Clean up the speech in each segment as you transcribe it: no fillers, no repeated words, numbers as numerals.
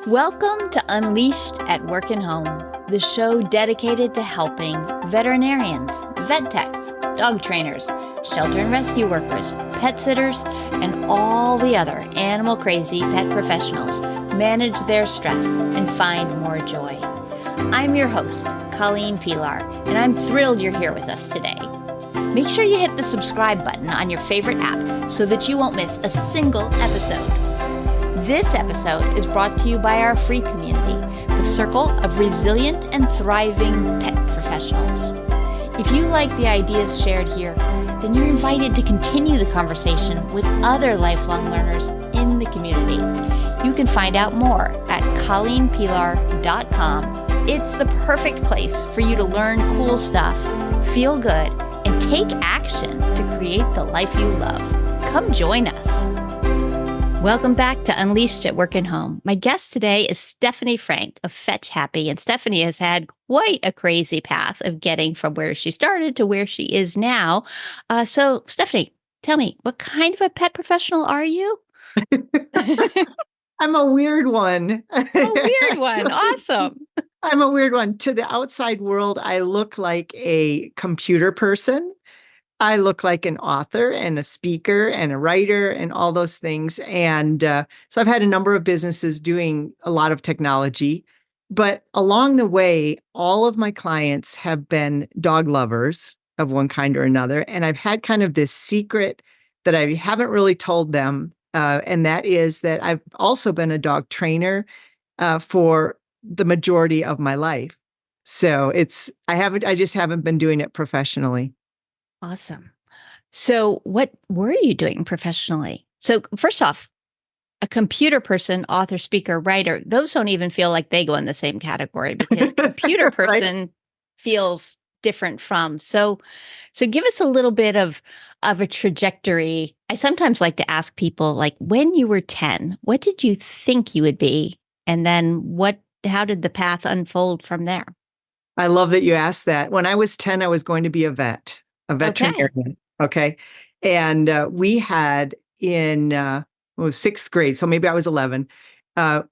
Welcome to Unleashed at Work and Home, the show dedicated to helping veterinarians, vet techs, dog trainers, shelter and rescue workers, pet sitters, and all the other animal crazy pet professionals manage their stress and find more joy. I'm your host, Colleen Pilar, and I'm thrilled you're here with us today. Make sure you hit the subscribe button on your favorite app so that you won't miss a single episode. This episode is brought to you by our free community, the Circle of Resilient and Thriving Pet Professionals. If you like the ideas shared here, then you're invited to continue the conversation with other lifelong learners in the community. You can find out more at colleenpilar.com. It's the perfect place for you to learn cool stuff, feel good, and take action to create the life you love. Come join us. Welcome back to Unleashed at Work and Home. My guest today is Stephanie Frank of Fetch Happy, and Stephanie has had quite a crazy path of getting from where she started to where she is now. So, Stephanie, tell me, what kind of a pet professional are you? I'm a weird one. A weird one. Awesome. I'm a weird one. To the outside world, I look like a computer person. I look like an author and a speaker and a writer and all those things. And so I've had a number of businesses doing a lot of technology. But along the way, all of my clients have been dog lovers of one kind or another. And I've had kind of this secret that I haven't really told them. And that is that I've also been a dog trainer for the majority of my life. So I just haven't been doing it professionally. Awesome. So what were you doing professionally? So first off, a computer person, author, speaker, writer, those don't even feel like they go in the same category because computer person Right? feels different from. So give us a little bit of a trajectory. I sometimes like to ask people, like, when you were 10, what did you think you would be? And then how did the path unfold from there? I love that you asked that. When I was 10, I was going to be a veterinarian. Okay. And we had in sixth grade, so maybe I was 11,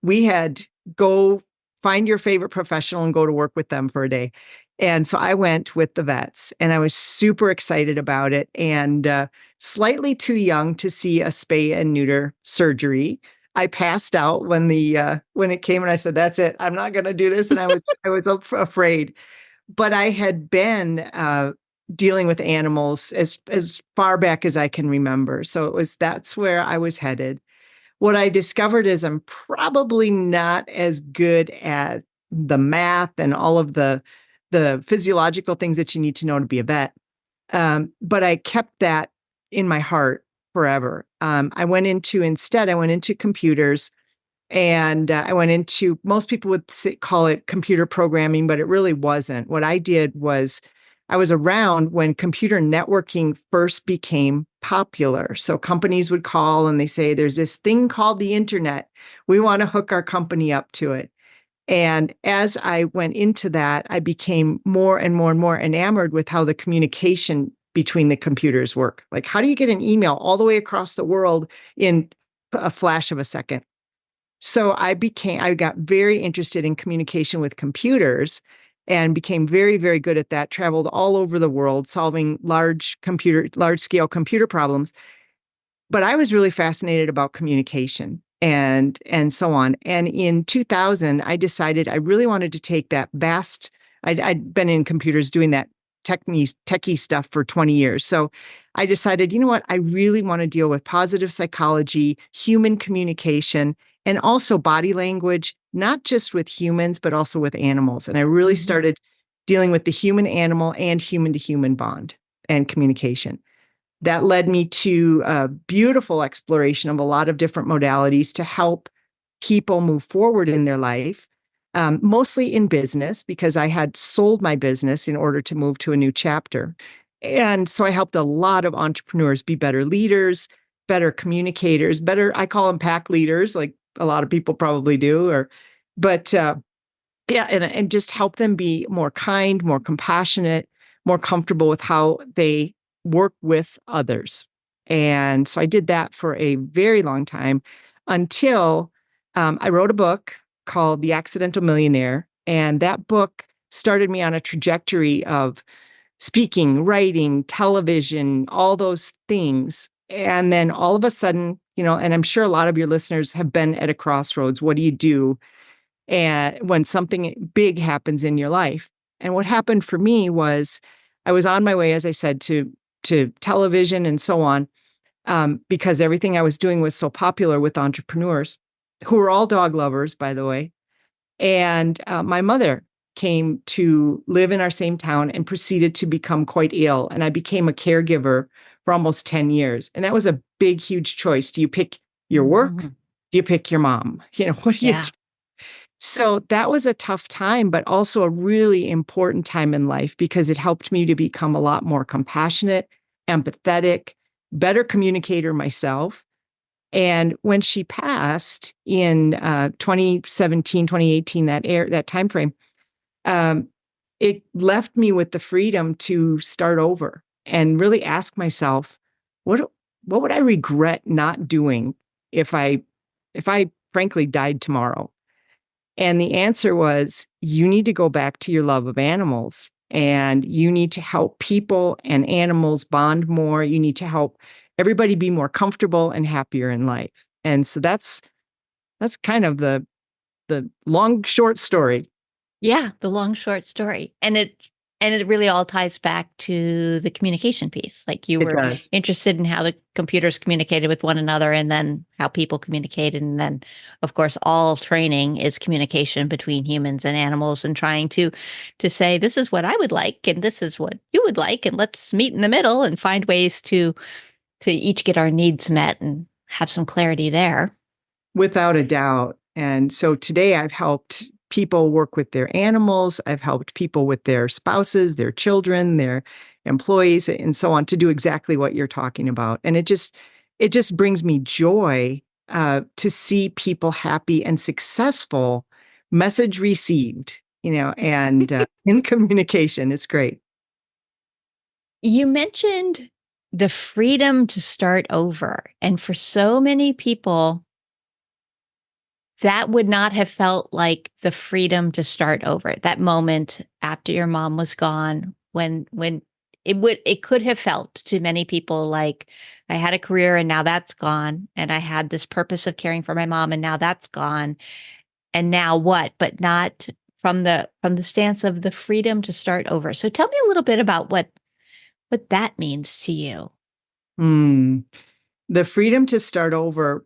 we had go find your favorite professional and go to work with them for a day. And so I went with the vets and I was super excited about it and slightly too young to see a spay and neuter surgery. I passed out when it came and I said, that's it. I'm not going to do this. And I was afraid, but I had been dealing with animals as far back as I can remember. So that's where I was headed. What I discovered is I'm probably not as good at the math and all of the physiological things that you need to know to be a vet. But I kept that in my heart forever. I went into computers and most people would call it computer programming, but it really wasn't. What I did was I was around when computer networking first became popular. So companies would call and they say, there's this thing called the internet. We want to hook our company up to it. And as I went into that, I became more and more and more enamored with how the communication between the computers work. Like, how do you get an email all the way across the world in a flash of a second? So I got very interested in communication with computers and became very, very good at that, traveled all over the world, solving large-scale computer problems. But I was really fascinated about communication and so on. And in 2000, I decided I really wanted to take that I'd been in computers doing that techie stuff for 20 years. So I decided, you know what, I really want to deal with positive psychology, human communication, and also body language, not just with humans, but also with animals. And I really started dealing with the human-animal and human-to-human bond and communication. That led me to a beautiful exploration of a lot of different modalities to help people move forward in their life, mostly in business, because I had sold my business in order to move to a new chapter. And so I helped a lot of entrepreneurs be better leaders, better communicators, I call them pack leaders, like a lot of people probably do, and just help them be more kind, more compassionate, more comfortable with how they work with others. And so I did that for a very long time until I wrote a book called The Accidental Millionaire. And that book started me on a trajectory of speaking, writing, television, all those things. And then all of a sudden, and I'm sure a lot of your listeners have been at a crossroads. What do you do and when something big happens in your life? And what happened for me was I was on my way, as I said, to television and so on, because everything I was doing was so popular with entrepreneurs who were all dog lovers, by the way. And my mother came to live in our same town and proceeded to become quite ill. And I became a caregiver for almost 10 years. And that was a big, huge choice. Do you pick your work? Mm-hmm. Do you pick your mom? What do you Yeah. do? So that was a tough time, but also a really important time in life because it helped me to become a lot more compassionate, empathetic, better communicator myself. And when she passed in 2017, 2018, that time frame, it left me with the freedom to start over and really ask myself, what would I regret not doing if I frankly died tomorrow? And the answer was, you need to go back to your love of animals and you need to help people and animals bond more. You need to help everybody be more comfortable and happier in life. And so that's kind of the long, short story. Yeah, the long short story. And it really all ties back to the communication piece. Like you It were does. interested in how the computers communicated with one another and then how people communicated. And then of course all training is communication between humans and animals and trying to say this is what I would like and this is what you would like and let's meet in the middle and find ways to each get our needs met and have some clarity there. Without a doubt. And so today I've helped people work with their animals. I've helped people with their spouses, their children, their employees, and so on to do exactly what you're talking about. And it just brings me joy to see people happy and successful. Message received, and in communication, it's great. You mentioned the freedom to start over. And for so many people, that would not have felt like the freedom to start over. That moment after your mom was gone, when it could have felt to many people like I had a career and now that's gone. And I had this purpose of caring for my mom and now that's gone. And now what? But not from the stance of the freedom to start over. So tell me a little bit about what that means to you. Hmm. The freedom to start over,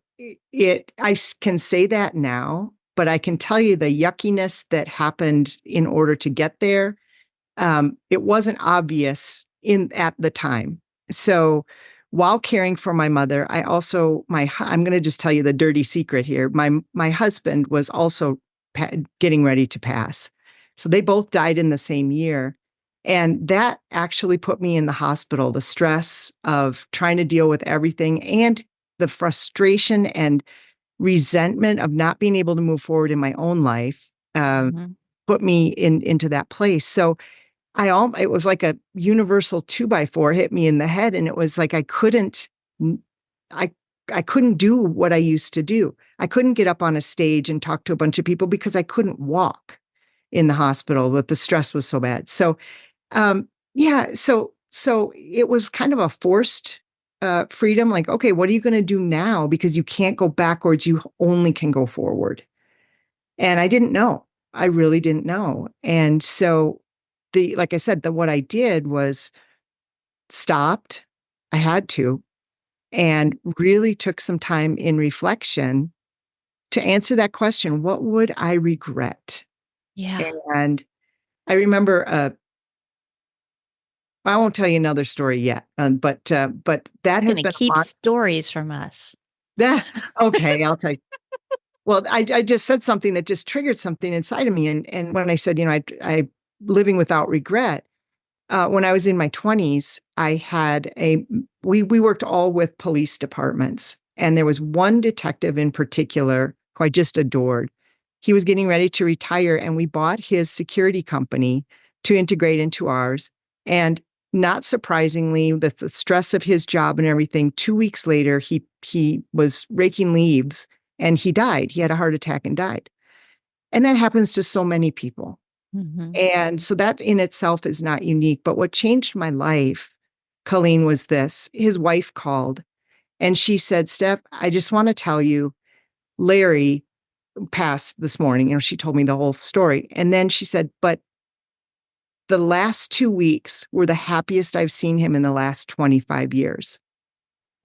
can say that now, but I can tell you the yuckiness that happened in order to get there. It wasn't obvious at the time. So while caring for my mother, I'm going to just tell you the dirty secret here. My husband was also getting ready to pass. So they both died in the same year. And that actually put me in the hospital, the stress of trying to deal with everything and the frustration and resentment of not being able to move forward in my own life Mhm. put me into that place. So it was like a universal 2x4 hit me in the head. And it was like, I, I couldn't do what I used to do. I couldn't get up on a stage and talk to a bunch of people because I couldn't walk in the hospital, but the stress was so bad. So, yeah, so it was kind of a forced freedom. Like, okay, what are you going to do now? Because you can't go backwards. You only can go forward. And I didn't know. I really didn't know. And so like I said, what I did was stopped. I had to, and really took some time in reflection to answer that question. What would I regret? Yeah. And I remember, I won't tell you another story yet, but that has Gonna been a keep lot. stories from us. That okay, I'll tell you. Well, I just said something that just triggered something inside of me, and when I said, I living without regret. When I was in my 20s, we worked all with police departments. And there was one detective in particular who I just adored. He was getting ready to retire, and we bought his security company to integrate into ours. And not surprisingly, the stress of his job and everything, 2 weeks later, he was raking leaves and he died. He had a heart attack and died. And that happens to so many people. Mm-hmm. And so that in itself is not unique. But what changed my life, Colleen, was this. His wife called and she said, Steph, I just want to tell you, Larry passed this morning. She told me the whole story. And then she said, but the last 2 weeks were the happiest I've seen him in the last 25 years.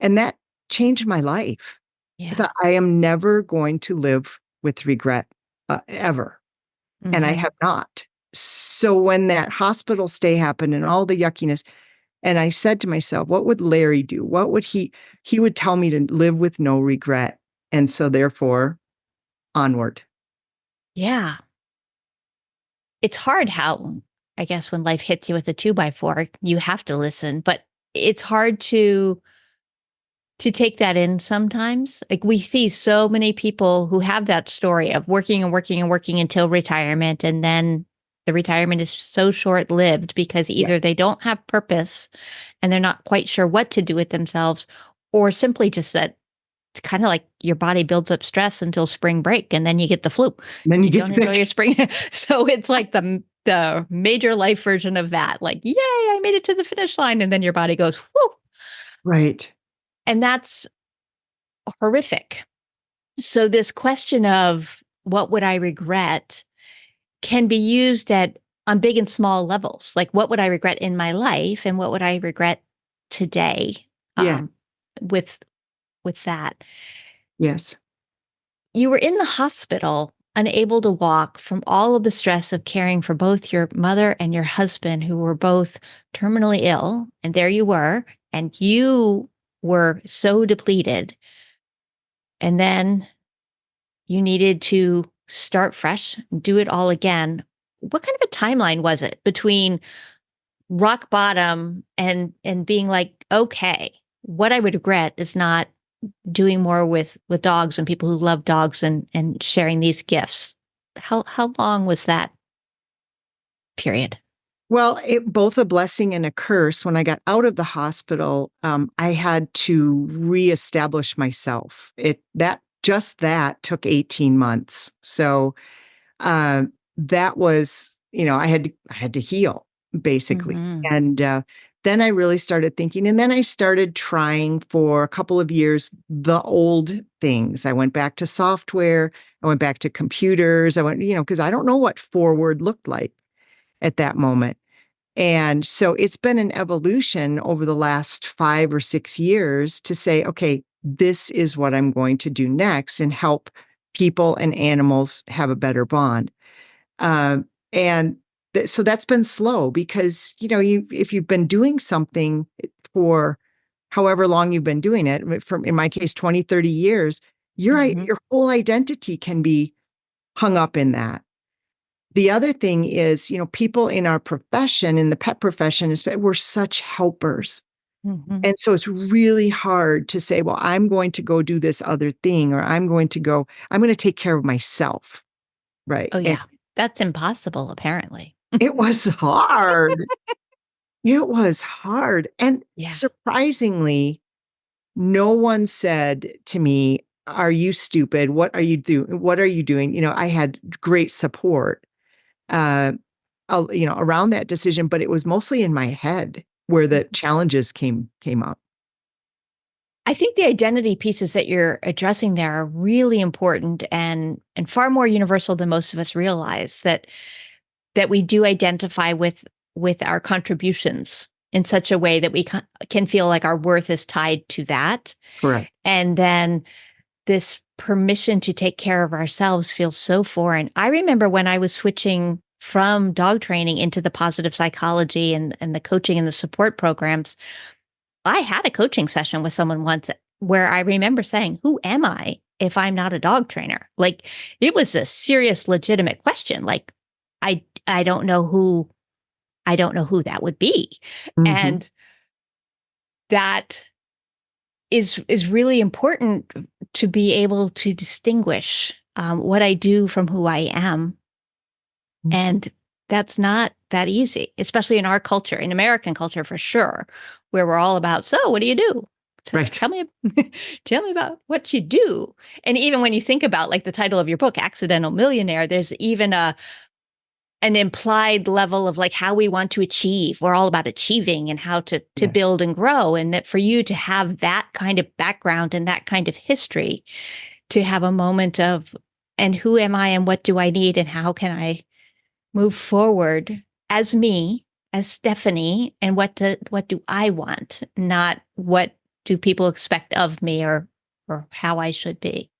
And that changed my life. I Yeah. thought, I am never going to live with regret ever. And I Mm-hmm. have not. So when that hospital stay happened and all the yuckiness, and I said to myself, what would Larry do? What would he would tell me to live with no regret. And so therefore, onward. Yeah. It's hard how, I guess, when life hits you with a 2x4, you have to listen, but it's hard to take that in sometimes. Like we see so many people who have that story of working and working and working until retirement. And then the retirement is so short lived because Yeah. either they don't have purpose and they're not quite sure what to do with themselves, or simply just that it's kind of like your body builds up stress until spring break and then you get the flu. And then you You get don't enjoy sick. your spring. So it's like the major life version of that. Like, yay, I made it to the finish line. And then your body goes, whoo. Right. And that's horrific. So this question of what would I regret can be used at on big and small levels. Like what would I regret in my life and what would I regret today Yeah. um, with that. Yes. You were in the hospital, unable to walk from all of the stress of caring for both your mother and your husband, who were both terminally ill. And there you were, and you were so depleted. And then you needed to start fresh, do it all again. What kind of a timeline was it between rock bottom and being like, okay, what I would regret is not doing more with dogs and people who love dogs and sharing these gifts. How long was that period? Well, both a blessing and a curse. When I got out of the hospital, I had to reestablish myself. That took 18 months. So uh, that was, I had to heal basically. Mm-hmm. And then I really started thinking, and then I started trying for a couple of years the old things. I went back to software. I went back to computers. I went, because I don't know what forward looked like at that moment. And so it's been an evolution over the last 5 or 6 years to say, okay, this is what I'm going to do next and help people and animals have a better bond. And so that's been slow because, if you've been doing something for however long you've been doing it, from, in my case, 20, 30 years, Mm-hmm. your whole identity can be hung up in that. The other thing is, people in our profession, in the pet profession, we're such helpers. Mm-hmm. And so it's really hard to say, well, I'm going to go do this other thing, or I'm going to take care of myself. Right. Oh And yeah, that's impossible. Apparently, it was hard. It was hard. And yeah. surprisingly, no one said to me, are you stupid? What are you doing? What are you doing? I had great support. Uh, around that decision, but it was mostly in my head where the challenges came up. I think the identity pieces that you're addressing there are really important and far more universal than most of us realize that we do identify with our contributions in such a way that we can feel like our worth is tied to that. Correct. And then this permission to take care of ourselves feels so foreign. I remember when I was switching from dog training into the positive psychology and the coaching and the support programs, I had a coaching session with someone once where I remember saying, who am I if I'm not a dog trainer? Like it was a serious, legitimate question. Like I don't know who that would be. Mhm. And that is really important to be able to distinguish what I do from who I am. And that's not that easy, especially in our culture, in American culture for sure, where we're all about, so what do you do? So Right. tell me about what you do. And even when you think about like the title of your book, Accidental Millionaire, there's even an implied level of like how we want to achieve. We're all about achieving and how to Yes. build and grow. And that for you to have that kind of background and that kind of history, to have a moment of, and who am I and what do I need and how can I move forward as me, as Stephanie, and what do I want, not what do people expect of me or how I should be.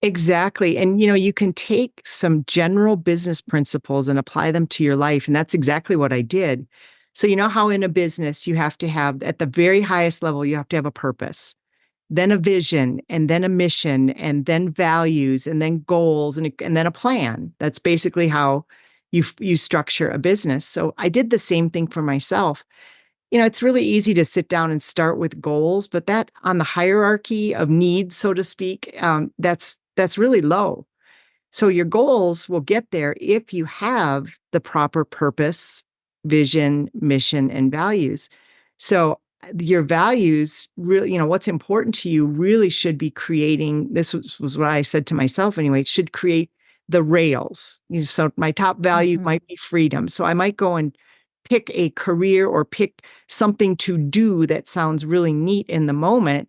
Exactly. And, you can take some general business principles and apply them to your life. And that's exactly what I did. So, you know how in a business you have to have, at the very highest level, you have to have a purpose, then a vision, and then a mission, and then values, and then goals, and then a plan. That's basically how you structure a business. So I did the same thing for myself. It's really easy to sit down and start with goals, but that on the hierarchy of needs, so to speak, that's really low. So your goals will get there if you have the proper purpose, vision, mission, and values. So your values really, what's important to you really should be creating, this was what I said to myself anyway, should create the rails. So my top value might be freedom. So I might go and pick a career or pick something to do that sounds really neat in the moment,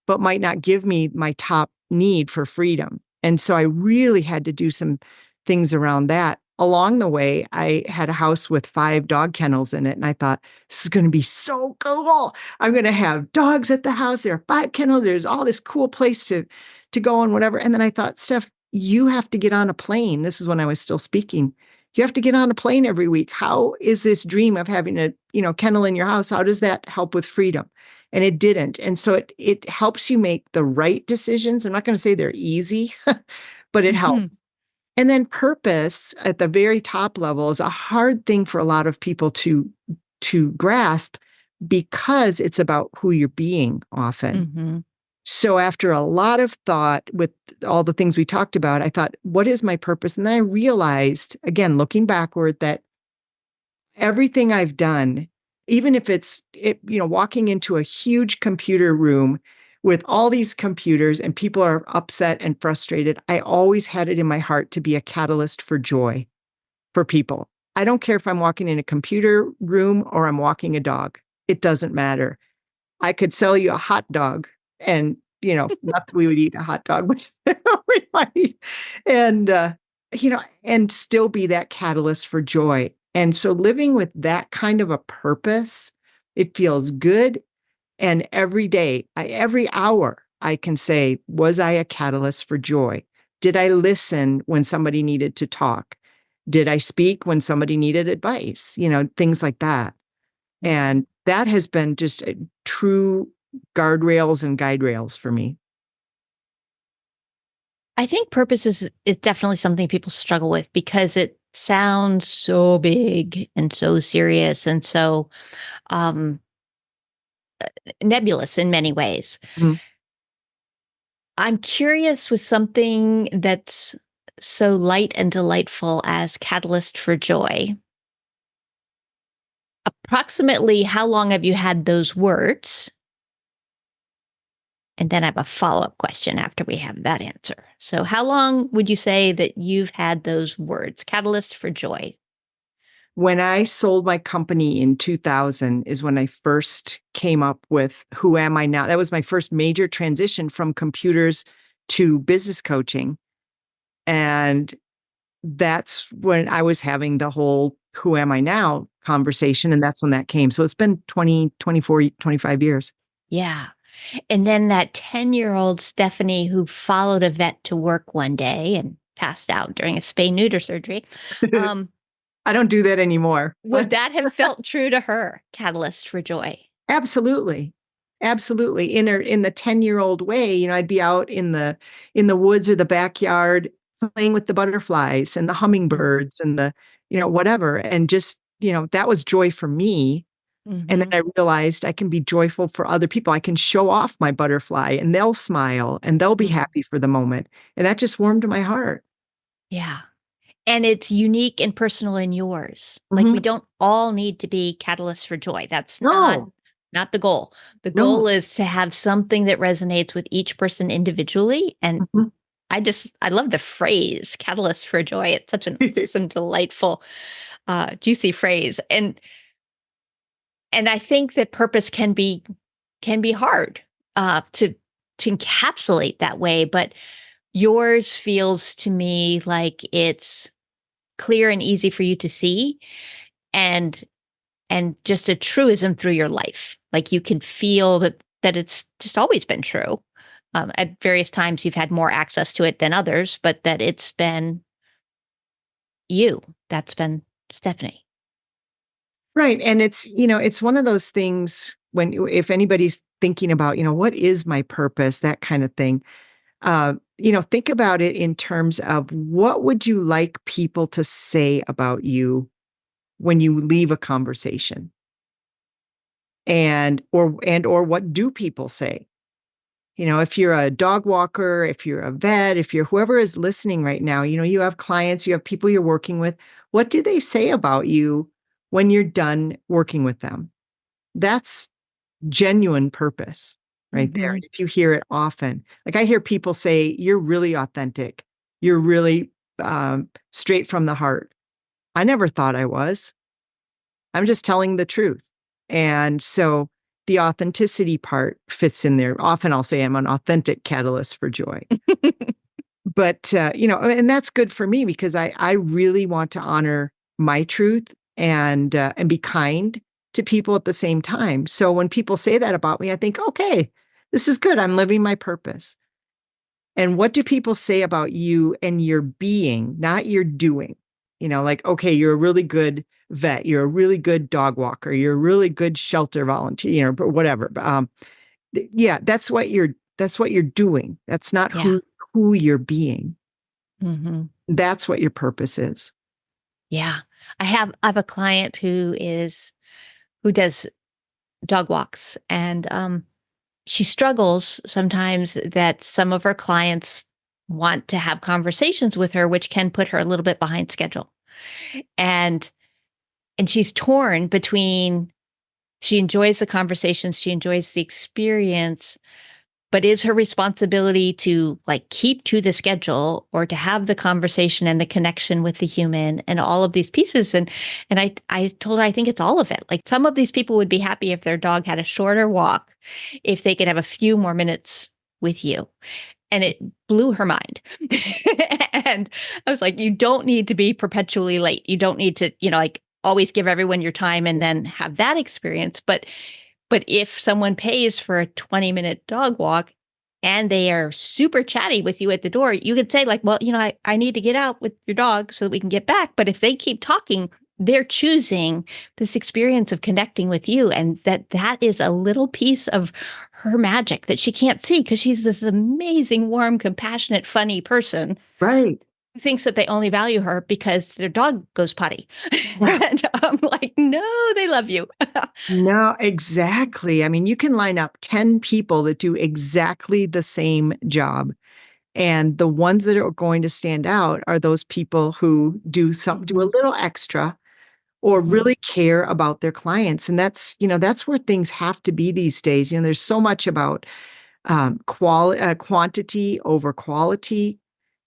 but might not give me my top need for freedom. And so I really had to do some things around that. Along the way, I had a house with 5 dog kennels in it. And I thought, this is going to be so cool. I'm going to have dogs at the house. There are 5 kennels. There's all this cool place to go and whatever. And then I thought, Steph, you have to get on a plane. This is when I was still speaking. You have to get on a plane every week. How is this dream of having a, kennel in your house? How does that help with freedom? And it didn't. And so it helps you make the right decisions. I'm not going to say they're easy, but it helps. And then purpose at the very top level is a hard thing for a lot of people to grasp because it's about who you're being often. So after a lot of thought with all the things we talked about, I thought, what is my purpose? And then I realized, again, looking backward, that everything I've done, even if it's, walking into a huge computer room with all these computers and people are upset and frustrated, I always had it in my heart to be a catalyst for joy for people. I don't care if I'm walking in a computer room or I'm walking a dog. It doesn't matter. I could sell you a hot dog and, not that we would eat a hot dog, but we might, and, and still be that catalyst for joy. And so living with that kind of a purpose, it feels good. And every day, every hour, I can say, was I a catalyst for joy? Did I listen when somebody needed to talk? Did I speak when somebody needed advice? Things like that. And that has been just a true guardrails and guide rails for me. I think purpose is definitely something people struggle with because it sounds so big and so serious and so nebulous in many ways. Mhm. I'm curious with something that's so light and delightful as Catalyst for Joy. Approximately how long have you had those words? And then I have a follow-up question after we have that answer. So how long would you say that you've had those words, Catalyst for Joy? When I sold my company in 2000 is when I first came up with who am I now? That was my first major transition from computers to business coaching. And that's when I was having the whole who am I now conversation. And that's when that came. So it's been 20, 24, 25 years. Yeah. And then that 10-year-old Stephanie who followed a vet to work one day and passed out during a spay-neuter surgery. I don't do that anymore. Would that have felt true to her, Catalyst for Joy? Absolutely. Absolutely. In the 10-year-old way, I'd be out in the woods or the backyard playing with the butterflies and the hummingbirds and the, whatever. And just, that was joy for me. And then I realized I can be joyful for other people. I can show off my butterfly and they'll smile and they'll be happy for the moment. And that just warmed my heart. Yeah. And it's unique and personal in yours. Like we don't all need to be catalysts for joy. That's not No. not the goal. The No. goal is to have something that resonates with each person individually. And Mhm. I love the phrase catalyst for joy. It's such an awesome, delightful, juicy phrase. And I think that purpose can be hard to encapsulate that way, but yours feels to me like it's clear and easy for you to see, and just a truism through your life. Like you can feel that it's just always been true. At various times you've had more access to it than others, but that it's been you. That's been Stephanie. Right. And it's one of those things when, if anybody's thinking about, what is my purpose, that kind of thing, think about it in terms of what would you like people to say about you when you leave a conversation? And or what do people say? If you're a dog walker, if you're a vet, if you're whoever is listening right now, you have clients, you have people you're working with. What do they say about you when you're done working with them? That's genuine purpose right there. Hmm. If you hear it often, like I hear people say, you're really authentic. You're really straight from the heart. I never thought I was. I'm just telling the truth. And so the authenticity part fits in there. Often I'll say I'm an authentic catalyst for joy. But and that's good for me because I really want to honor my truth and be kind to people at the same time. So when people say that about me, I think, okay, this is good. I'm living my purpose. And what do people say about you and your being, not your doing? Like, okay, you're a really good vet, you're a really good dog walker, you're a really good shelter volunteer, but whatever. Yeah, that's what you're doing. That's not Yeah. who you're being. Hmm. That's what your purpose is. Yeah. I have a client who does dog walks, and she struggles sometimes that some of her clients want to have conversations with her, which can put her a little bit behind schedule. And she's torn between, she enjoys the conversations, she enjoys the experience, but is her responsibility to like keep to the schedule or to have the conversation and the connection with the human and all of these pieces. And I told her I think it's all of it. Like some of these people would be happy if their dog had a shorter walk, if they could have a few more minutes with you. And it blew her mind. And I was like, you don't need to be perpetually late. You don't need to, like always give everyone your time and then have that experience. But if someone pays for a 20-minute dog walk and they are super chatty with you at the door, you could say, like, well, I need to get out with your dog so that we can get back. But if they keep talking, they're choosing this experience of connecting with you. And that is a little piece of her magic that she can't see because she's this amazing, warm, compassionate, funny person Right. who thinks that they only value her because their dog goes potty. Yeah. And I'm like, no, they love you. No, exactly. I mean, you can line up 10 people that do exactly the same job. And the ones that are going to stand out are those people who do a little extra or Mhm. really care about their clients. And that's where things have to be these days. There's so much about quantity over quality.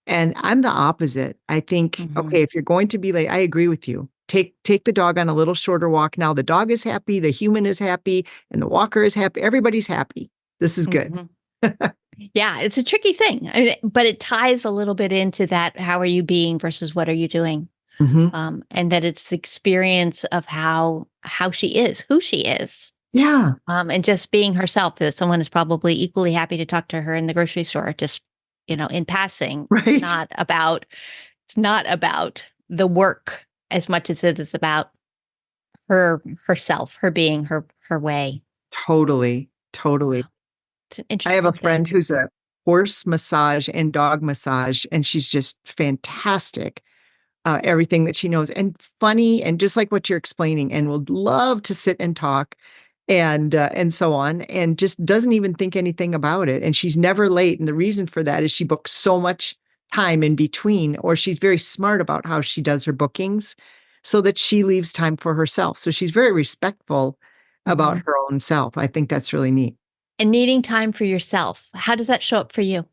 And I'm the opposite. I think, Mhm. okay, if you're going to be late, I agree with you. Take the dog on a little shorter walk. Now the dog is happy, the human is happy, and the walker is happy. Everybody's happy. This is good. Mhm. Yeah, it's a tricky thing. I mean, but it ties a little bit into that. How are you being versus what are you doing? Hmm. And that it's the experience of how she is, who she is, Yeah. and just being herself. That someone is probably equally happy to talk to her in the grocery store, just in passing. Right. It's not about the work as much as it is about herself, her being, her way. Totally. Wow, Totally. it's an I have a interesting thing. friend who's a horse massage and dog massage, and she's just fantastic. Everything that she knows and funny and just like what you're explaining, and would love to sit and talk and so on, and just doesn't even think anything about it. And she's never late. And the reason for that is she books so much time in between, or she's very smart about how she does her bookings so that she leaves time for herself. So she's very respectful about her own self. I think that's really neat. And needing time for yourself. How does that show up for you?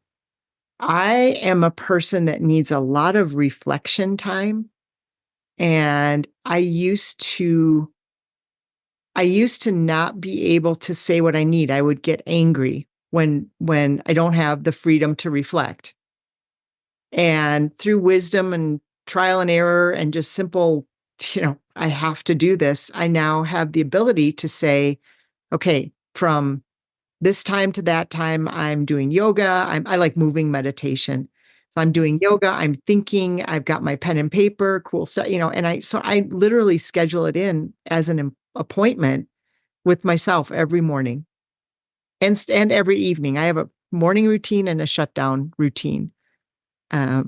I am a person that needs a lot of reflection time. And I used to not be able to say what I need. I would get angry when I don't have the freedom to reflect. And through wisdom and trial and error and just simple, I have to do this. I now have the ability to say, okay, from this time to that time, I'm doing yoga. I like moving meditation. If I'm doing yoga, I'm thinking, I've got my pen and paper, cool stuff, and I literally schedule it in as an appointment with myself every morning and every evening. I have a morning routine and a shutdown routine. I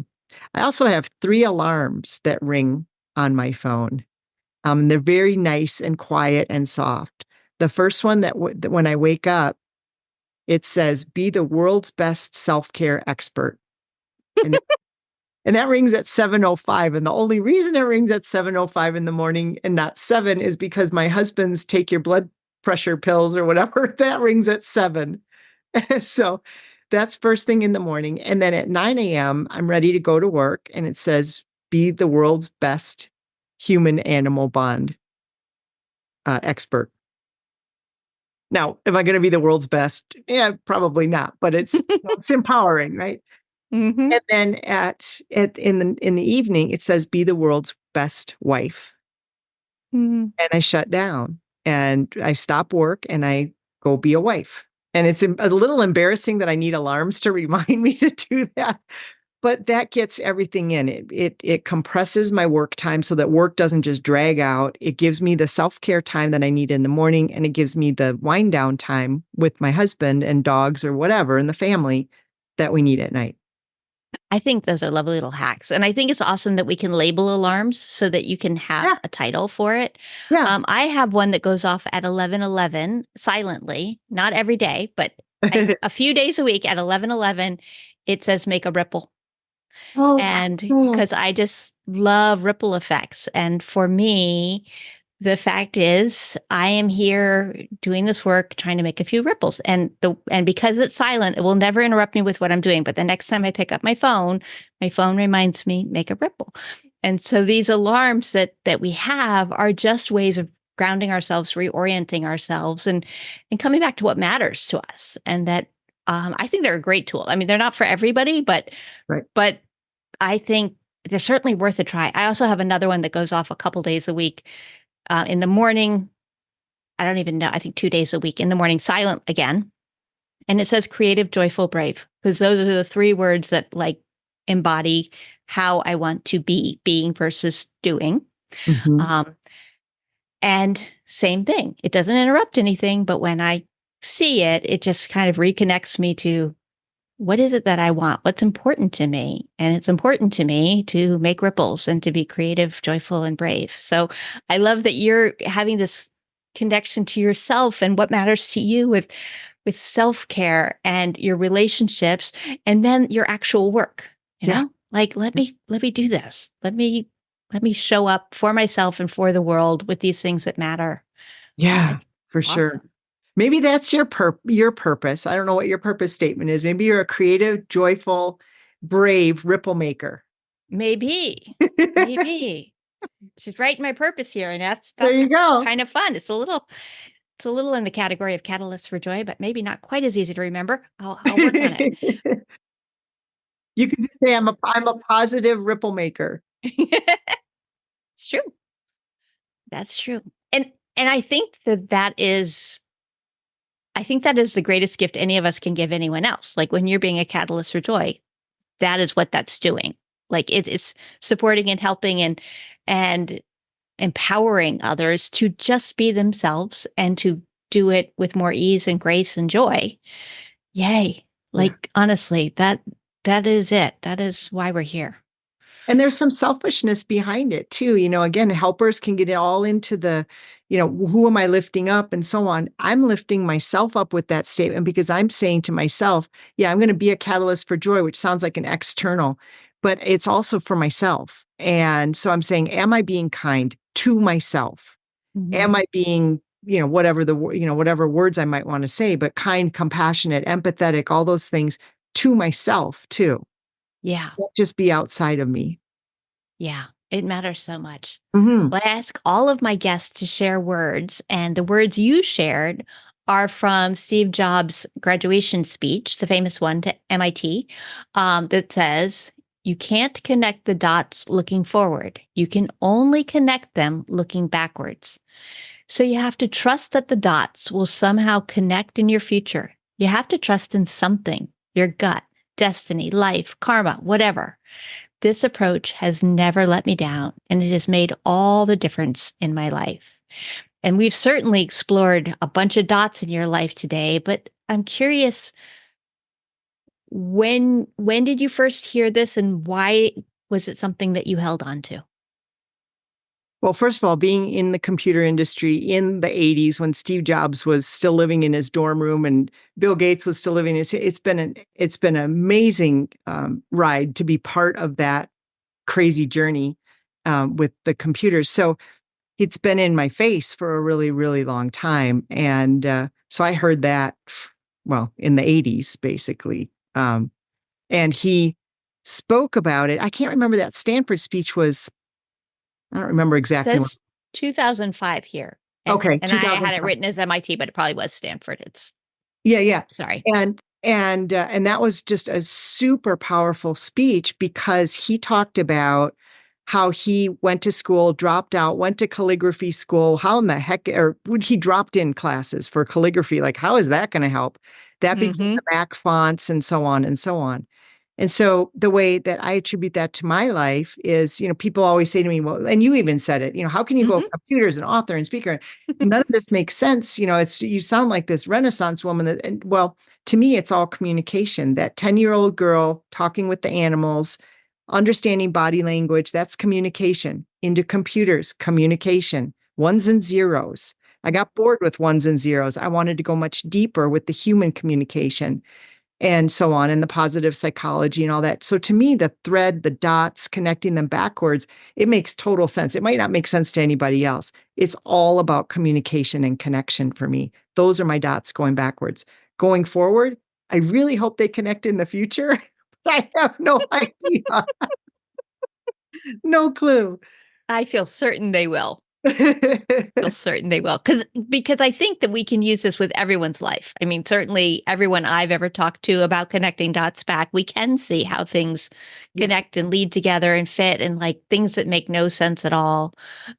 also have 3 alarms that ring on my phone. They're very nice and quiet and soft. The first one that when I wake up, it says, "Be the world's best self-care expert." And, and that rings at 7:05. And the only reason it rings at 7:05 in the morning and not 7 is because my husband's take your blood pressure pills or whatever, that rings at 7. So that's first thing in the morning. And then at 9 a.m., I'm ready to go to work. And it says, "Be the world's best human-animal bond expert." Now, am I going to be the world's best? Yeah, probably not, but it's empowering, right? Mm-hmm. And then in the evening, it says, "Be the world's best wife." Mm-hmm. And I shut down and I stop work and I go be a wife. And it's a little embarrassing that I need alarms to remind me to do that. But that gets everything in. It compresses my work time so that work doesn't just drag out. It gives me the self-care time that I need in the morning, and it gives me the wind down time with my husband and dogs or whatever in the family that we need at night. I think those are lovely little hacks. And I think it's awesome that we can label alarms so that you can have Yeah. a title for it. Yeah. I have one that goes off at 11:11 silently, not every day, but a few days a week at 11:11, it says make a ripple. Oh, And cool. because I just love ripple effects. And for me, the fact is, I am here doing this work, trying to make a few ripples. And because it's silent, it will never interrupt me with what I'm doing. But the next time I pick up my phone reminds me, make a ripple. And so these alarms that we have are just ways of grounding ourselves, reorienting ourselves, and coming back to what matters to us. And that I think they're a great tool. I mean, they're not for everybody, but Right. but I think they're certainly worth a try. I also have another one that goes off a couple days a week. In the morning, I don't even know, I think 2 days a week in the morning, silent again. And it says creative, joyful, brave, because those are the 3 words that embody how I want to be, being versus doing. Mm-hmm. And same thing. It doesn't interrupt anything, but when I see it, it just kind of reconnects me to what is it that I want? What's important to me? And it's important to me to make ripples and to be creative, joyful, and brave. So I love that you're having this connection to yourself and what matters to you with self-care and your relationships, and then your actual work. Yeah. Let me do this. Let me show up for myself and for the world with these things that matter. Yeah, for sure. Awesome. Maybe that's your purpose. I don't know what your purpose statement is. Maybe you're a creative, joyful, brave ripple maker. Maybe. She's writing my purpose here, and that's There you go. kind of fun. It's a little in the category of catalysts for joy, but maybe not quite as easy to remember. I'll work on it. You can just say I'm a positive ripple maker. It's true. That's true. And I think that is the greatest gift any of us can give anyone else. Like when you're being a catalyst for joy, that is what that's doing. Like it's supporting and helping and empowering others to just be themselves and to do it with more ease and grace and joy. Yay. Like, honestly, that is it. That is why we're here. And there's some selfishness behind it too. Again, helpers can get it all into the, who am I lifting up and so on. I'm lifting myself up with that statement because I'm saying to myself, yeah, I'm going to be a catalyst for joy, which sounds like an external, but it's also for myself. And so I'm saying, am I being kind to myself? Mm-hmm. Am I being whatever words I might want to say, but kind, compassionate, empathetic, all those things to myself too. Yeah. Won't just be outside of me. Yeah. It matters so much. Mm-hmm. Well, I ask all of my guests to share words, and the words you shared are from Steve Jobs' graduation speech, the famous one to MIT, that says, "You can't connect the dots looking forward. You can only connect them looking backwards." So you have to trust that the dots will somehow connect in your future. You have to trust in something, your gut, destiny, life, karma, whatever. This approach has never let me down, and it has made all the difference in my life. And we've certainly explored a bunch of dots in your life today, but I'm curious, when did you first hear this, and why was it something that you held on to? Well, first of all, being in the computer industry in the 80s when Steve Jobs was still living in his dorm room and Bill Gates was still living, it's been an amazing ride to be part of that crazy journey with the computers. So it's been in my face for a really, really long time. And so I heard that, well, in the 80s, basically. And he spoke about it. I can't remember, that Stanford speech was, I don't remember It exactly when. says 2005 here. And Okay, and I had it 2005. written as MIT, but it probably was Stanford. It's Yeah, yeah. sorry. And that was just a super powerful speech because he talked about how he went to school, dropped out, went to calligraphy school. How in the heck, or when he dropped in classes for calligraphy, like how is that going to help? That became Mm-hmm. the Mac fonts and so on and so on. And so the way that I attribute that to my life is, people always say to me, well, and you even said it, how can you go Mm-hmm. computers and author and speaker? None of this makes sense. You sound like this Renaissance woman well, to me, it's all communication. That 10-year-old girl talking with the animals, understanding body language, that's communication. Into computers, communication, ones and zeros. I got bored with ones and zeros. I wanted to go much deeper with the human communication and so on, and the positive psychology and all that. So to me, the thread, the dots, connecting them backwards, it makes total sense. It might not make sense to anybody else. It's all about communication and connection for me. Those are my dots going backwards. Going forward, I really hope they connect in the future. I have no idea. No clue. I feel certain they will. Feel certain they will. Because I think that we can use this with everyone's life. I mean, certainly everyone I've ever talked to about connecting dots back, we can see how things connect and lead together and fit, and like things that make no sense at all.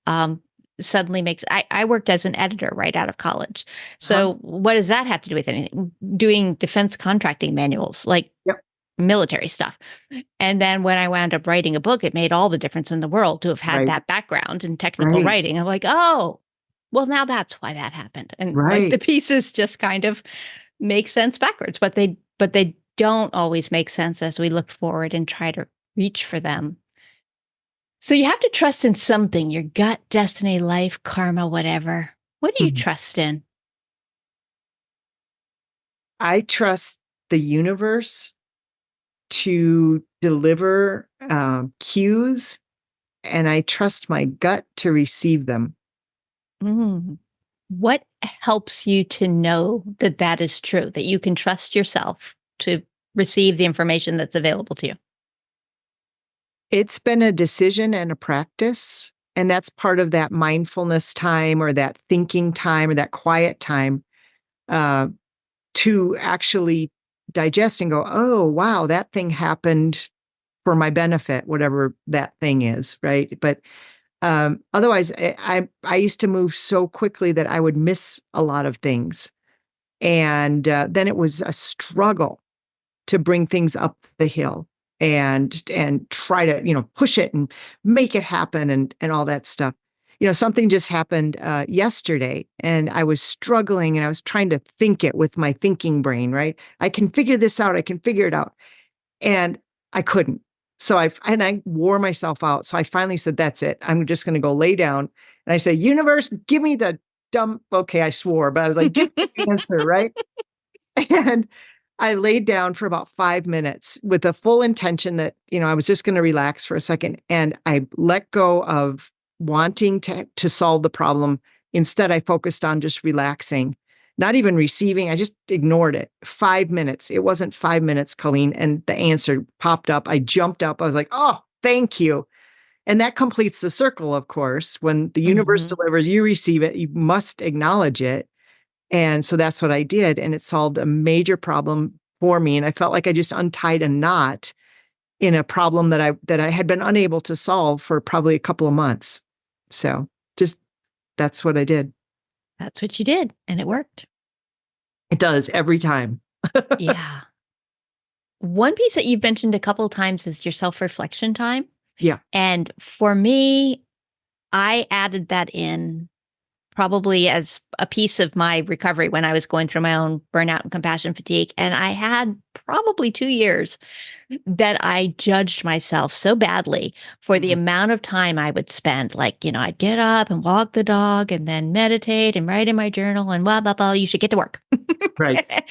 Um, Suddenly makes I worked as an editor right out of college. Uh-huh. So what does that have to do with anything? Doing defense contracting manuals, like Yep. military stuff. And then when I wound up writing a book, it made all the difference in the world to have had Right. that background in technical Right. writing. I'm like, oh, well, now that's why that happened. And like the Right. pieces just kind of make sense backwards, but they don't always make sense as we look forward and try to reach for them. So you have to trust in something, your gut, destiny, life, karma, whatever. What do you Mhm. trust in? I trust the universe to deliver cues, and I trust my gut to receive them. Mm. What helps you to know that that is true, that you can trust yourself to receive the information that's available to you? It's been a decision and a practice, and that's part of that mindfulness time or that thinking time or that quiet time uh, to actually digest and go, oh, wow, that thing happened for my benefit, whatever that thing is, right? But otherwise, I used to move so quickly that I would miss a lot of things. And then it was a struggle to bring things up the hill and try to push it and make it happen and all that stuff. Something just happened yesterday, and I was struggling, and I was trying to think it with my thinking brain. Right, I can figure this out. I can figure it out, and I couldn't. So I wore myself out. So I finally said, "That's it. I'm just going to go lay down." And I said, "Universe, give me the dumb." Okay, I swore, but I was like, "Give me the answer, right?" And I laid down for about 5 minutes with the full intention that, I was just going to relax for a second. And I let go of wanting to solve the problem Instead, I focused on just relaxing, not even receiving. I just ignored it. 5 minutes. It wasn't 5 minutes, Colleen. And the answer popped up. I jumped up. I was like, oh, thank you. And that completes the circle, of course. When the universe delivers, you receive it, you must acknowledge it. And so that's what I did. And it solved a major problem for me. And I felt like I just untied a knot in a problem that I had been unable to solve for probably a couple of months. So just that's what I did. That's what you did. And it worked. It does every time. Yeah. One piece that you've mentioned a couple of times is your self-reflection time. Yeah. And for me, I added that in probably as a piece of my recovery when I was going through my own burnout and compassion fatigue. And I had probably 2 years that I judged myself so badly for the amount of time I would spend. Like, I'd get up and walk the dog and then meditate and write in my journal and blah, blah, blah. You should get to work. Right.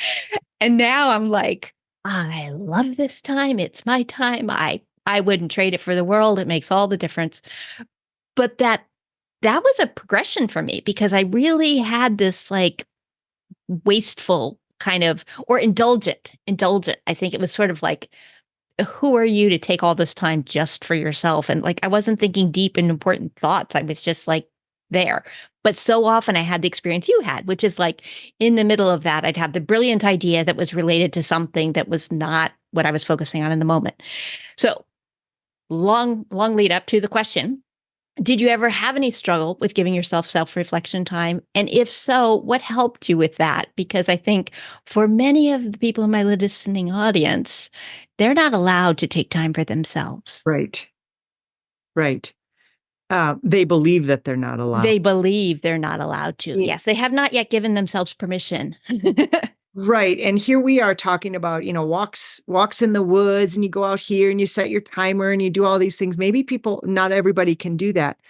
And now I'm like, I love this time. It's my time. I wouldn't trade it for the world. It makes all the difference. But that was a progression for me because I really had this like wasteful kind of, or indulgent. I think it was sort of like, who are you to take all this time just for yourself? And like, I wasn't thinking deep and important thoughts. I was just like there. But so often I had the experience you had, which is like in the middle of that, I'd have the brilliant idea that was related to something that was not what I was focusing on in the moment. So long lead up to the question. Did you ever have any struggle with giving yourself self-reflection time? And if so, what helped you with that? Because I think for many of the people in my listening audience, they're not allowed to take time for themselves. Right. They believe that they're not allowed. They believe they're not allowed to. Yes, they have not yet given themselves permission. Right. And here we are talking about, walks in the woods, and you go out here and you set your timer and you do all these things. Maybe not everybody can do that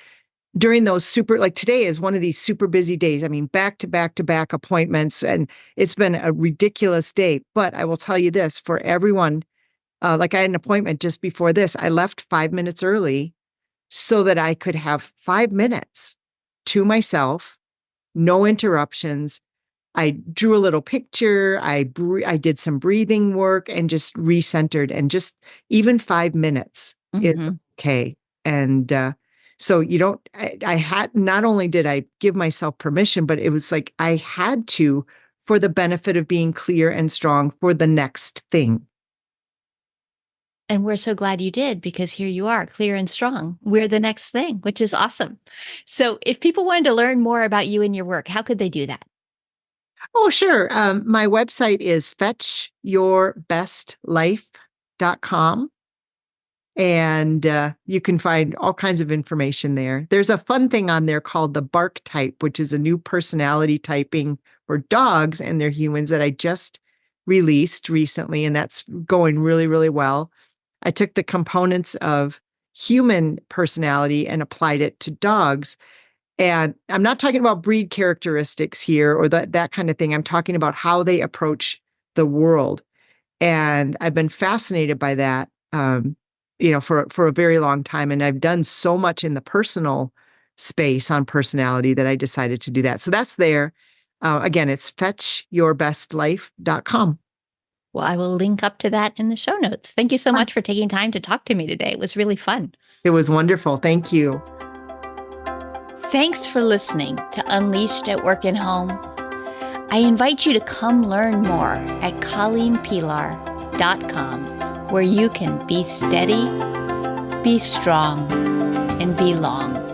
during those like today is one of these super busy days. I mean, back to back to back appointments, and it's been a ridiculous day. But I will tell you this, for everyone, like I had an appointment just before this, I left 5 minutes early so that I could have 5 minutes to myself, no interruptions. I drew a little picture. I did some breathing work and just recentered, and just even 5 minutes is okay. And so I had, not only did I give myself permission, but it was like I had to, for the benefit of being clear and strong for the next thing. And we're so glad you did, because here you are, clear and strong. We're the next thing, which is awesome. So if people wanted to learn more about you and your work, how could they do that? Oh, sure. My website is fetchyourbestlife.com. And you can find all kinds of information there. There's a fun thing on there called the bark type, which is a new personality typing for dogs and their humans that I just released recently. And that's going really, really well. I took the components of human personality and applied it to dogs. And I'm not talking about breed characteristics here or that kind of thing. I'm talking about how they approach the world. And I've been fascinated by that, for a very long time. And I've done so much in the personal space on personality that I decided to do that. So that's there. Again, it's fetchyourbestlife.com. Well, I will link up to that in the show notes. Thank you so much for taking time to talk to me today. It was really fun. It was wonderful. Thank you. Thanks for listening to Unleashed at Work and Home. I invite you to come learn more at colleenpelar.com, where you can be steady, be strong, and be long.